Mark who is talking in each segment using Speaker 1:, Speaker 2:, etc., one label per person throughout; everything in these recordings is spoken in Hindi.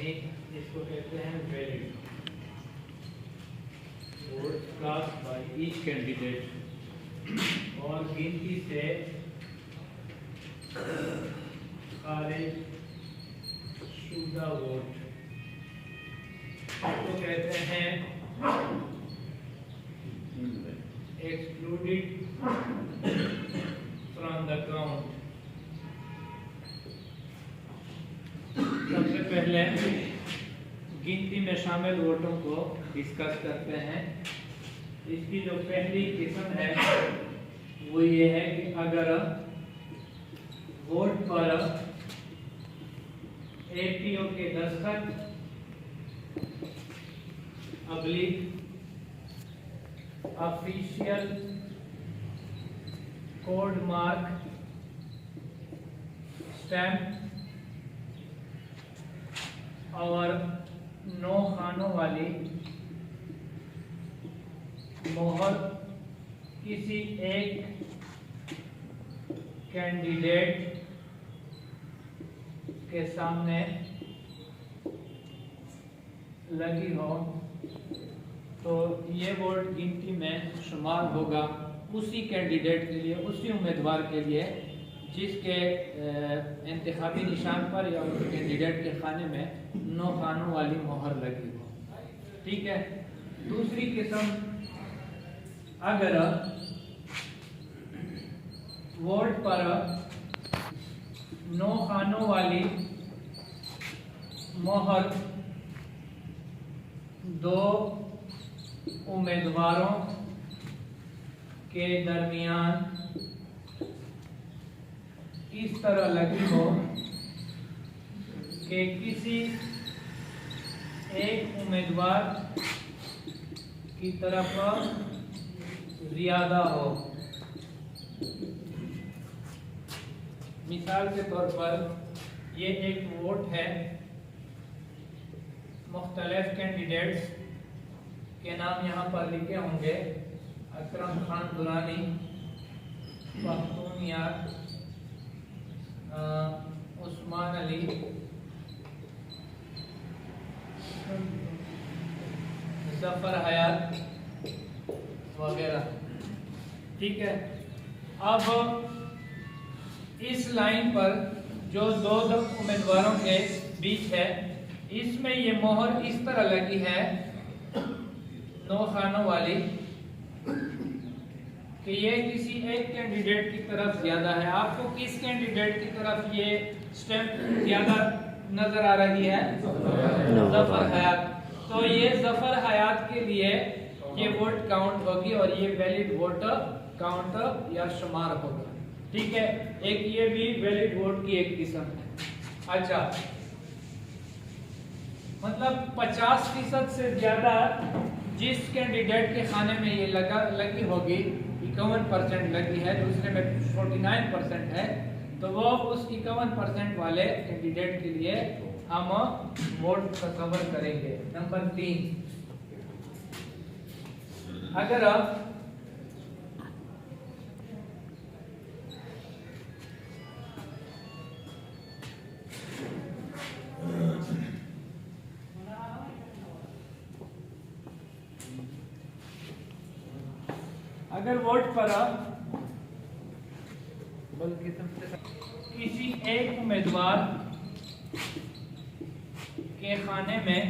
Speaker 1: यानी इसको कहते हैं valid vote cast by each candidate और गिनती से खारिज शुदा वोट इसको कहते हैं एक्सक्लूडेड फ्रॉम द काउंट। सबसे पहले गिनती में शामिल वोटों को डिस्कस करते हैं। इसकी जो पहली किस्म है वो ये है कि अगर वोट पर एपीओ के दस्तखत ऑफिशियल कोड मार्क स्टैम्प और 9 खानों वाली मोहर किसी एक कैंडिडेट के सामने लगी हो तो ये वोट गिनती में शुमार होगा उसी कैंडिडेट के लिए, उसी उम्मीदवार के लिए जिसके इंतखाबी निशान पर या उस कैंडिडेट के खाने में 9 खानों वाली मोहर लगी हो। ठीक है। दूसरी किस्म, अगर वोट पर 9 खानों वाली मोहर 2 उम्मीदवारों के दरमियान इस तरह लगी हो कि किसी एक उम्मीदवार की तरफ ज्यादा हो। मिसाल के तौर पर ये एक वोट है, मुख्तलिफ कैंडिडेट्स के नाम यहाँ पर लिखे होंगे, अकरम खान दुरानी, पख्तूनयार, उस्मान अली, जफर हयात वगैरह। ठीक है। अब इस लाइन पर जो 2 उम्मीदवारों के बीच है, इसमें ये मोहर इस तरह लगी है 9 खानों वाली कि ये किसी एक कैंडिडेट की तरफ ज्यादा है। आपको किस कैंडिडेट की तरफ ये स्टैम्प ज्यादा नजर आ रही है? जफर हयात। तो ये जफर हयात के लिए ये वोट काउंट होगी और ये वैलिड वोट काउंट या शुमार होगा। ठीक है। एक ये भी वैलिड वोट की एक किस्म है। अच्छा, मतलब 50% से ज्यादा जिस कैंडिडेट के खाने में ये लगी होगी, 51% लगी है, दूसरे में 49% है, तो वो उस 51% वाले कैंडिडेट के लिए हम वोट कवर करेंगे। नंबर 3, अगर वोट पर किसी एक उम्मीदवार के खाने में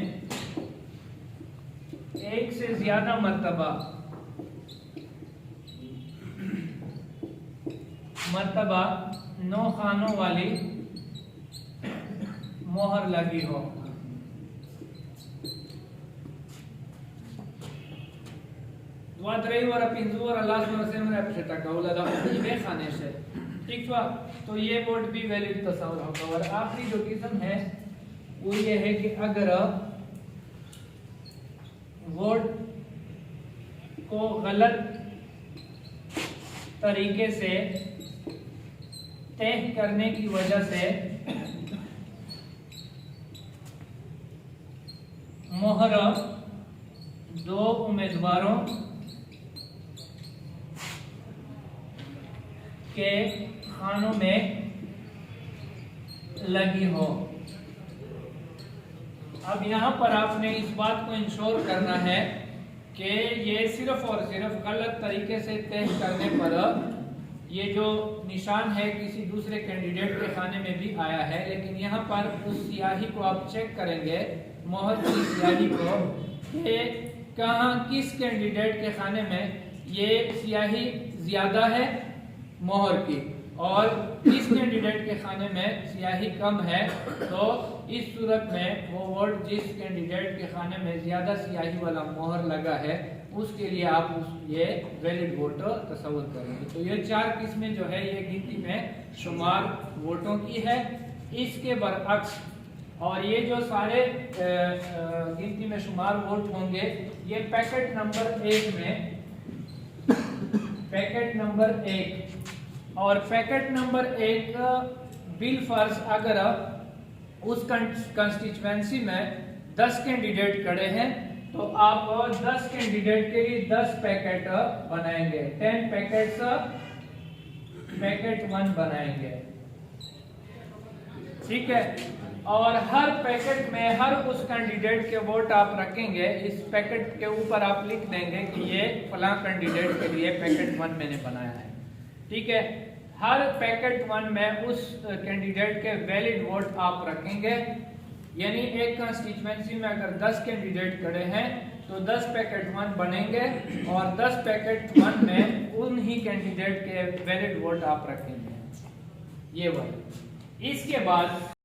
Speaker 1: एक से ज्यादा मर्तबा मर्तबा 9 खानों वाली मोहर लगी हो, वादरई और पिंजूर अल्लाह से मैंने आपसे टकाउला दा ये खाने से। ठीक है। तो ये वोट भी वैलिड तस्वर होगा। और आखिरी जो किस्म है वो ये है कि अगर वोट को गलत तरीके से तय करने की वजह से मोहर 2 उम्मीदवारों के खानों में लगी हो, अब यहाँ पर आपने इस बात को इंश्योर करना है कि ये सिर्फ और सिर्फ गलत तरीके से तय करने पर ये जो निशान है किसी दूसरे कैंडिडेट के खाने में भी आया है, लेकिन यहाँ पर उस स्याही को आप चेक करेंगे, मोहर की स्याही को, कि कहाँ किस कैंडिडेट के खाने में ये स्याही ज्यादा है मोहर की और किस कैंडिडेट के खाने में स्याही कम है। तो इस सूरत में वो वोट जिस कैंडिडेट के खाने में ज्यादा स्याही वाला मोहर लगा है उसके लिए आप ये वैलिड वोट तस्वुर करेंगे। तो ये 4 किस्में जो है ये गिनती में शुमार वोटों की है। इसके बरअक्स और ये जो सारे गिनती में शुमार वोट होंगे ये पैकेट नंबर 1 में, पैकेट नंबर 1 और पैकेट नंबर 1 बिल फर्ज अगर उस कंस्टिट्यूएंसी में 10 कैंडिडेट खड़े हैं तो आप 10 कैंडिडेट के लिए 10 पैकेट बनाएंगे, 10 पैकेट्स पैकेट 1 बनाएंगे, ठीक है। और हर पैकेट में हर उस कैंडिडेट के वोट आप रखेंगे, इस पैकेट के ऊपर आप लिख देंगे कि ये फलां कैंडिडेट के लिए पैकेट 1 मैंने बनाया है, ठीक है। हर पैकेट 1 में उस कैंडिडेट के वैलिड वोट आप रखेंगे, यानी एक कंस्टिट्यूएंसी में अगर 10 कैंडिडेट खड़े हैं तो 10 पैकेट 1 बनेंगे और 10 पैकेट 1 में उन ही कैंडिडेट के वैलिड वोट आप रखेंगे, ये वाला। इसके बाद